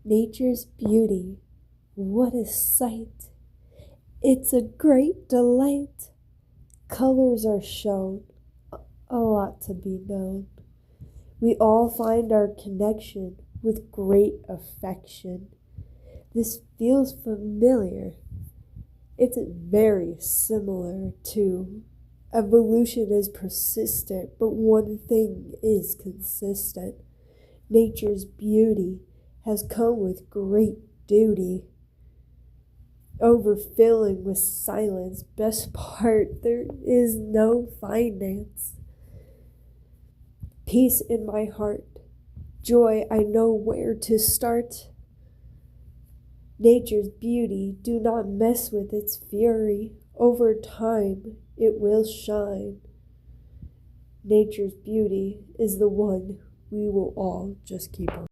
Nature's beauty, what a sight! It's a great delight. Colors are shown, a lot to be known. We all find our connection with great affection. This feels familiar. It's very similar to evolution is persistent, but one thing is consistent. Nature's beauty has come with great duty. Overfilling with silence, best part, there is no finance. Peace in my heart, joy I know where to start. Nature's beauty, do not mess with its fury. Over time, it will shine. Nature's beauty is the one we will all just keep on.